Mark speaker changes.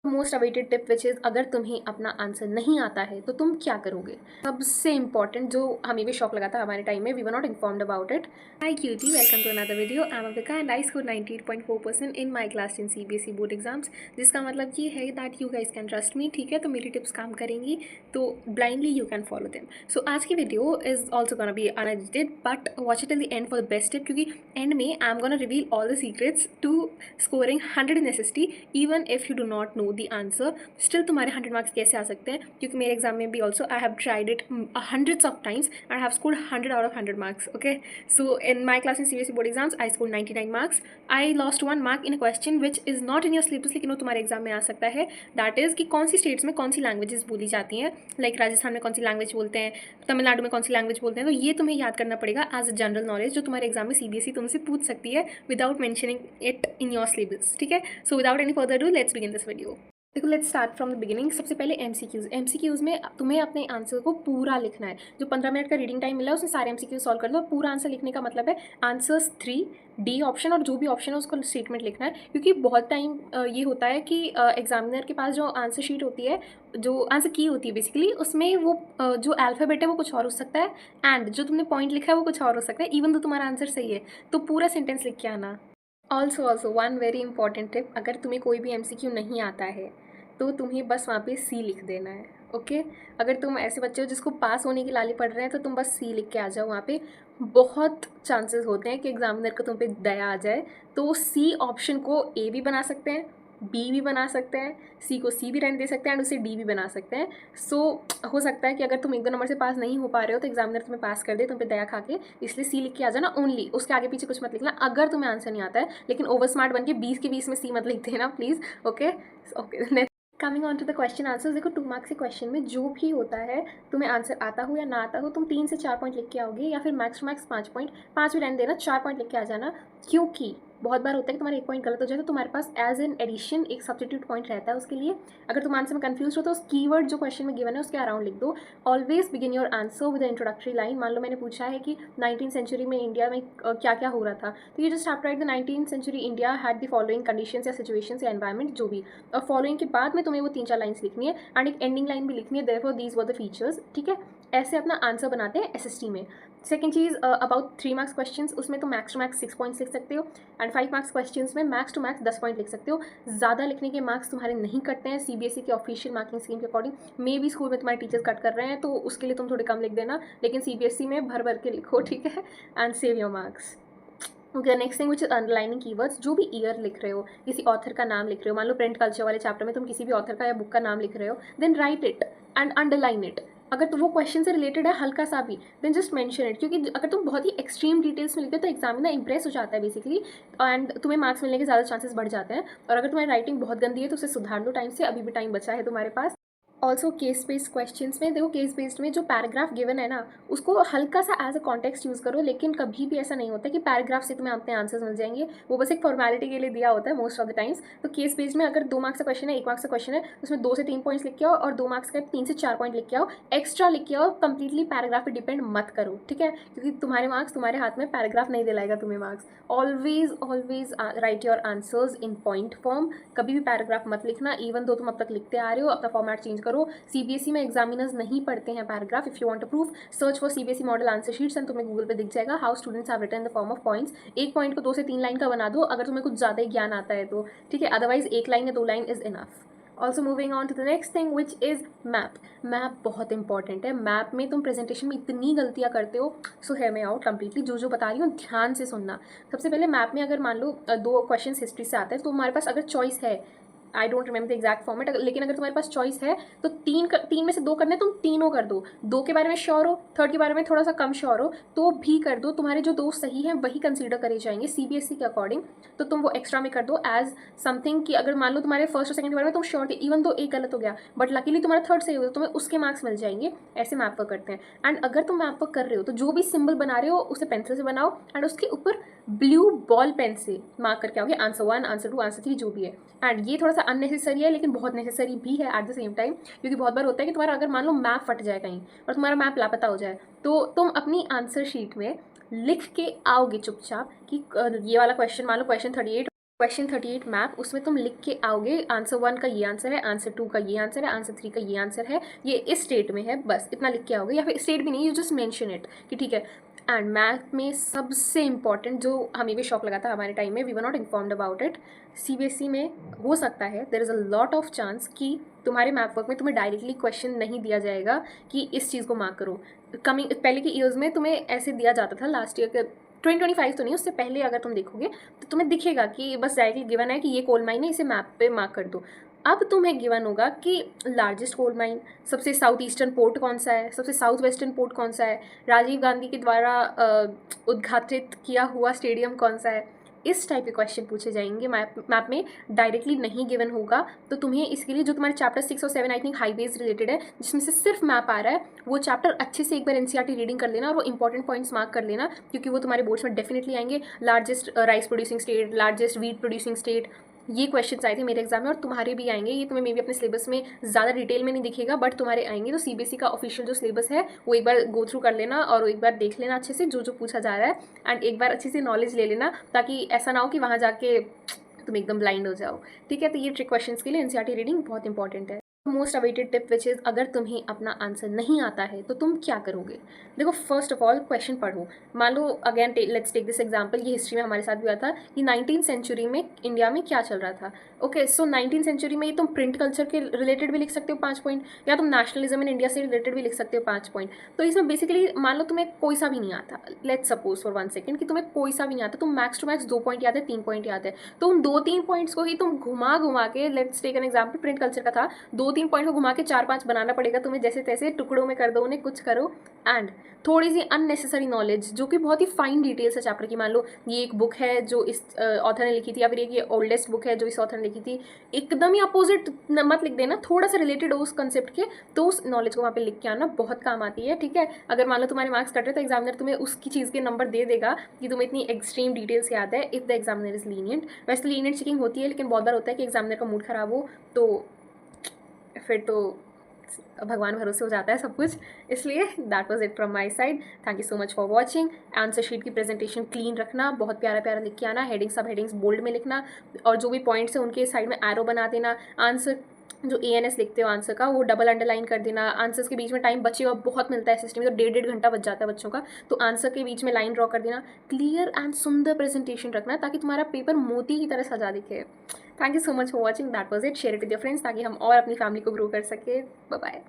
Speaker 1: Most awaited tip which is अगर तुम्हें अपना आंसर नहीं आता है तो तुम क्या करोगे। सबसे इंपॉर्टेंट जो हमें भी शौक लगा था हमारे टाइम में, we were not informed about it. Hi cutie, welcome to another video. I am Avika and I score 98.4% in my class in CBSE board exams. जिसका मतलब ये है that you guys can trust me. ठीक है, तो मेरी tips काम करेंगी तो blindly you can follow them. So आज की video is also gonna be unedited but watch it till the end for the best tip, क्योंकि एंड में I am gonna reveal all the secrets to scoring 100 in SST even if you do not know the answer. Still तुम्हारे 100 marks कैसे आ सकते हैं, क्योंकि मेरे exam में भी also I have tried it hundreds of times and I have scored 100 out of 100 marks. Okay, so in my class in CBSE board exams I score 99 marks. I lost 1 mark in a question which is not in your syllabus, लेकिन वो तुम्हारे exam में आ सकता है। That is कि कौन सी states में कौन सी लैंग्वेजेस बोली जाती हैं, लाइक राजस्थान में कौन सी लैंग्वेज बोलते हैं, तमिलनाडु में कौन सी लैंग्वेज बोलते हैं। तो ये तुम्हें याद करना पड़ेगा एज अ जनरल नॉलेज, जो तुम्हारे एग्जाम में CBSE तुमसे पूछ सकती है without mentioning it in your syllabus. ठीक है, so without any further do let's begin this video. देखो, let's start from the beginning. सबसे पहले MCQs में तुम्हें अपने आंसर को पूरा लिखना है। जो 15 मिनट का रीडिंग टाइम मिला है उसमें सारे MCQs सॉल्व कर दो। पूरा आंसर लिखने का मतलब है आंसर्स 3 D ऑप्शन और जो भी ऑप्शन है उसको स्टेटमेंट लिखना है, क्योंकि बहुत टाइम ये होता है कि एग्जामिनर के पास जो आंसर शीट होती है, जो आंसर की होती है बेसिकली, उसमें वो जो अल्फ़ाबेट है वो कुछ और हो सकता है एंड जो तुमने पॉइंट लिखा है वो कुछ और हो सकता है, इवन तो तुम्हारा आंसर सही है। तो पूरा सेंटेंस लिख के आना। Also one very important tip, अगर तुम्हें कोई भी MCQ नहीं आता है तो तुम्हें बस वहाँ पे C लिख देना है। ओके, अगर तुम ऐसे बच्चे हो जिसको पास होने की लाली पड़ रहे हैं तो तुम बस C लिख के आ जाओ वहाँ पे। बहुत चांसेस होते हैं कि एग्जामिनर को तुम पे दया आ जाए, तो C ऑप्शन को A भी बना सकते हैं, B भी बना सकते हैं, C को C भी रहने दे सकते हैं एंड उसे D भी बना सकते हैं। सो हो सकता है कि अगर तुम 1-2 नंबर से पास नहीं हो पा रहे हो तो एग्जामिनर तुम्हें पास कर दे तुम पे दया खा के, इसलिए C लिख के आ जाना ओनली। उसके आगे पीछे कुछ मत लिखना अगर तुम्हें आंसर नहीं आता है, लेकिन ओवर स्मार्ट बन के 20 के 20 में C मत लिख देना please. Okay okay, coming on to the question answer. देखो, 2 मार्क्स के क्वेश्चन में जो भी होता है, तुम्हें आंसर आता हो या ना आता हो, तुम 3 से 4 पॉइंट लिख के आओगे, या फिर मैक्स टू मैक्स 5 पॉइंट, 5 भी रहने देना, 4 पॉइंट लिख के आ जाना। क्योंकि बहुत बार होता है कि तुम्हारा 1 पॉइंट गलत हो जाए तो तुम्हारे पास एज एन एडिशन एक सब्स्टिट्यूट पॉइंट रहता है उसके लिए। अगर तुम आंसर में कंफ्यूज हो तो उस कीवर्ड जो क्वेश्चन में गिवन है उसके अराउंड लिख दो। Always begin your answer with introductory line. मान लो मैंने पूछा है कि 19th सेंचुरी में इंडिया में क्या क्या हो रहा था, तो ये just have write the 19th century India had the following conditions या सिचुएशंस या एनवायरमेंट जो भी, और फॉलोइंग के बाद में तुम्हें वो 3-4 लाइन्स लिखनी है एंड एक एंडिंग लाइन भी लिखनी है, therefore these were the features. ठीक है, ऐसे अपना आंसर बनाते हैं SST में। Second cheese, about 3 marks question, उसमें तो मैक्स टू मैक्स 6 पॉइंट्स लिख सकते हो एंड 5 मार्क्स क्वेश्चन में मैक्स टू मैक्स 10 पॉइंट लिख सकते हो। ज़्यादा लिखने के मार्क्स तुम्हारे नहीं कटते हैं CBSE के ऑफिशियल मार्किंग स्कीम के अकॉर्डिंग। मे भी स्कूल में तुम्हारे टीचर्स कट कर रहे हैं तो उसके लिए तुम थोड़े कम लिख देना, लेकिन CBSE में भर भर के लिखो। ठीक है, and save your marks. Okay, next thing which is underlining keywords. जो भी ईयर लिख रहे हो, किसी ऑथर का नाम लिख रहे हो, मान लो प्रिंट कल्चर वाले चैप्टर में तुम किसी भी ऑथर का या बुक का नाम लिख रहे हो, then write it and underline it. अगर तो वो क्वेश्चन से रिलेटेड है हल्का सा भी, देन जस्ट मेंशन इट, क्योंकि अगर तुम बहुत ही एक्सट्रीम डिटेल्स में लिखते हो तो एग्जामिनर इंप्रेस हो जाता है बेसिकली, एंड तुम्हें मार्क्स मिलने के ज़्यादा चांसेस बढ़ जाते हैं। और अगर तुम्हारी राइटिंग बहुत गंदी है तो उसे सुधार लो टाइम से, अभी भी टाइम बचा है तुम्हारे पास। ऑल्सो केस बेस्ड क्वेश्चन में देखो, केस बेस्ड में जो पैराग्राफ गिवन है ना उसको हल्का सा एज अ कॉन्टेक्स्ट यूज़ करो, लेकिन कभी भी ऐसा नहीं होता कि पैराग्राफ से तुम्हें अपने आंसर्स मिल जाएंगे, वो बस एक फॉर्मेलिटी के लिए दिया होता है मोस्ट ऑफ द टाइम्स। तो केस बेस्ड में अगर 2 मार्क्स का क्वेश्चन है, 1 मार्क्स का क्वेश्चन है, उसमें 2 से 3 पॉइंट्स लिख के आओ, और 2 मार्क्स का 3 से 4 पॉइंट लिख के आओ, एक्स्ट्रा लिख के आओ। कंप्लीटली पैराग्राफ पर डिपेंड मत करो, ठीक है, क्योंकि तुम्हारे मार्क्स तुम्हारे हाथ में, पैराग्राफ नहीं दिलाएगा तुम्हें marks. Always right your answers in point form. कभी भी पैराग्राफ मत लिखना, इवन दो तुम अब तक लिखते आ रहे हो। अपना फॉर्मेट चेंज करो। CBSE में एग्जामिनर्स नहीं पढ़ते हैं paragraph. If you want to proof, search for CBSE model answer sheets and तुम्हें गूगल पे दिख जाएगा how students have written in the form of points. एक पॉइंट को 2 से 3 लाइन का बना दो अगर तुम्हें कुछ ज़्यादा ही ज्ञान आता है तो, ठीक है, अदरवाइज 1 लाइन या 2 line is enough. Also moving on to the next thing which is map. Map बहुत इंपॉर्टेंट है। मैप में तुम प्रेजेंटेशन में इतनी गलतियाँ करते हो, so hear me out completely. जो बता रही हूँ ध्यान से सुनना। सबसे पहले मैप में अगर मान लो 2 क्वेश्चन हिस्ट्री से आते हैं तो तुम्हारे पास अगर चॉइस है, I don't remember the exact format, लेकिन अगर तुम्हारे पास चॉइस है तो 3 में से 2 करने, तुम तीनों कर दो। 2 के बारे में श्योर हो, 3rd के बारे में थोड़ा सा कम श्योर हो तो भी कर दो। तुम्हारे जो 2 सही हैं वही कंसीडर करे जाएंगे CBSE के अकॉर्डिंग, तो तुम वो एक्स्ट्रा में कर दो एज समथिंग कि अगर मान लो तुम्हारे फर्स्ट और सेकंड के बारे में तुम श्योर थे, इवन तो एक गलत हो गया बट लकीली तुम्हारा 3rd सही हो गया, तुम्हें उसके मार्क्स मिल जाएंगे। ऐसे मैप वर्क करते हैं। एंड अगर तुम मैप वर्क कर रहे हो तो जो भी सिंबल बना रहे हो उसे पेंसिल से बनाओ एंड उसके ऊपर ब्लू बॉल पेन से मार्क करके आओगे आंसर 1, आंसर 2, आंसर 3 जो भी है। एंड ये थोड़ा सा अननेसेसरी है लेकिन बहुत नेसेसरी भी है एट द सेम टाइम, क्योंकि बहुत बार होता है कि तुम्हारा अगर मान लो मैप फट जाए कहीं और तुम्हारा मैप लापता हो जाए तो तुम अपनी आंसर शीट में लिख के आओगे चुपचाप कि ये वाला क्वेश्चन, मान लो क्वेश्चन 38 क्वेश्चन 38 मैप, उसमें तुम लिख के आओगे आंसर 1 का ये आंसर है, आंसर 2 का ये आंसर है, आंसर 3 का ये आंसर है, ये इस स्टेट में है, बस इतना लिख के आओगे, या फिर स्टेट भी नहीं, यू जस्ट मेंशन इट कि ठीक है। एंड मैथ में सबसे इंपॉर्टेंट जो हमें भी शौक लगा था हमारे टाइम में, we were not informed about it, CBSE में हो सकता है there is a lot of chance कि तुम्हारे मैथ वर्क में तुम्हें डायरेक्टली क्वेश्चन नहीं दिया जाएगा कि इस चीज़ को मार्क करो। कमिंग पहले के ईयर्स में तुम्हें ऐसे दिया जाता था, लास्ट ईयर के 2025 तो नहीं, उससे पहले अगर तुम देखोगे तो तुम्हें दिखेगा कि बस डायरेक्टली गिवन है कि ये कोल माइन है, इसे मैप पे मार्क कर दो। अब तुम्हें गिवन होगा कि लार्जेस्ट कोल माइन, सबसे साउथ ईस्टर्न पोर्ट कौन सा है, सबसे साउथ वेस्टर्न पोर्ट कौन सा है, राजीव गांधी के द्वारा उद्घाटित किया हुआ स्टेडियम कौन सा है, इस टाइप के क्वेश्चन पूछे जाएंगे। मैप में डायरेक्टली नहीं गिवन होगा, तो तुम्हें इसके लिए जो तुम्हारे चैप्टर 6 और 7 आई थिंक हाईवेज रिलेटेड है, जिसमें से सिर्फ मैप आ रहा है, वो चैप्टर अच्छे से एक बार एनसीईआरटी रीडिंग कर लेना और वो इंपॉर्टेंट पॉइंट्स मार्क कर लेना, क्योंकि वो तुम्हारे बोर्ड्स में डेफिनेटली आएंगे। Largest rice producing state, largest wheat producing state, ये क्वेश्चन आए थे मेरे एग्जाम में और तुम्हारे भी आएंगे। ये तुम्हें मे भी अपने सिलेबस में ज़्यादा डिटेल में नहीं दिखेगा, बट तुम्हारे आएंगे। तो सीबीएसई का ऑफिशियल जो सिलेबस है वो एक बार गो थ्रू कर लेना और एक बार देख लेना अच्छे से जो जो पूछा जा रहा है, एंड एक बार अच्छे से नॉलेज ले लेना, ताकि ऐसा ना हो कि वहाँ जाके तुम एकदम ब्लाइंड हो जाओ। ठीक है, तो ये ट्रिक क्वेश्चन के लिए एनसीईआरटी रीडिंग बहुत इंपॉर्टेंट है। Most awaited tip which is, अगर तुम्हें अपना आंसर नहीं आता है तो तुम क्या करोगे। देखो, फर्स्ट ऑफ ऑल क्वेश्चन पढ़ो। मान लो again let's take this example, ये हिस्ट्री में हमारे साथ भी हुआ था कि 19th सेंचुरी में इंडिया में क्या चल रहा था। ओके, सो 19th सेंचुरी में ये तुम प्रिंट कल्चर के रिलेटेड भी लिख सकते हो 5 पॉइंट, या तुम नेशनलिज्म इन इंडिया से रिलेटेड भी लिख सकते हो 5 पॉइंट। तो इसमें बेसिकली मान लो तुम्हें कोई सा भी नहीं आता, लेट्स सपोज फॉर 1 सेकेंड कि तुम्हें कोई सा भी नहीं आता, तुम मैक्स टू मैक्स 2 पॉइंट याद है, 3 पॉइंट याद है, तो उन 2-3 पॉइंट्स को ही तुम घुमा घुमा के, let's take an example print culture का था, 2-3 पॉइंट को घुमा के 4-5 बनाना पड़ेगा तुम्हें, जैसे तैसे टुकड़ों में कर दो उन्हें, कुछ करो। एंड थोड़ी सी अननेसेसरी नॉलेज जो कि बहुत ही फाइन डिटेल्स है चैप्टर की, मान लो ये एक बुक है जो इस ऑथर ने लिखी थी, या फिर ये ओल्डेस्ट बुक है जो इस ऑथर ने लिखी थी, एकदम ही अपोजिट मत लिख देना, थोड़ा सा रिलेटेड हो उस कंसेप्ट के, तो उस नॉलेज को वहाँ पे लिख के आना बहुत काम आती है। ठीक है, अगर मान लो तुम्हारे मार्क्स कट रहे तो एग्जामिनर तुम्हें उसकी चीज़ के नंबर दे देगा कि तुम्हें इतनी एक्सट्रीम डिटेल्स याद है, if the examiner is lenient. वैसे तो लीनियंट चेकिंग होती है, लेकिन बहुत बार होता है कि एग्जामिनर का मूड खराब हो, तो फिर तो भगवान भरोसे हो जाता है सब कुछ। इसलिए that was it from my side. Thank you so much for watching. Answer sheet की प्रेजेंटेशन क्लीन रखना, बहुत प्यारा प्यारा लिख के आना, हेडिंग सब हेडिंग्स बोल्ड में लिखना, और जो भी पॉइंट्स हैं उनके साइड में एरो बना देना। आंसर जो ANS लिखते हो आंसर का, वो डबल अंडरलाइन कर देना। आंसर्स के बीच में टाइम बचेगा बहुत मिलता है सिस्टम में, तो 1.5 घंटा बच जाता है बच्चों का, तो आंसर के बीच में लाइन ड्रॉ कर देना। क्लियर एंड सुंदर प्रेजेंटेशन रखना ताकि तुम्हारा पेपर मोती की तरह सजा दिखे। Thank you so much for watching, that was it. Share it with your friends ताकि हम और अपनी फैमिली को ग्रो कर सके। Bye bye.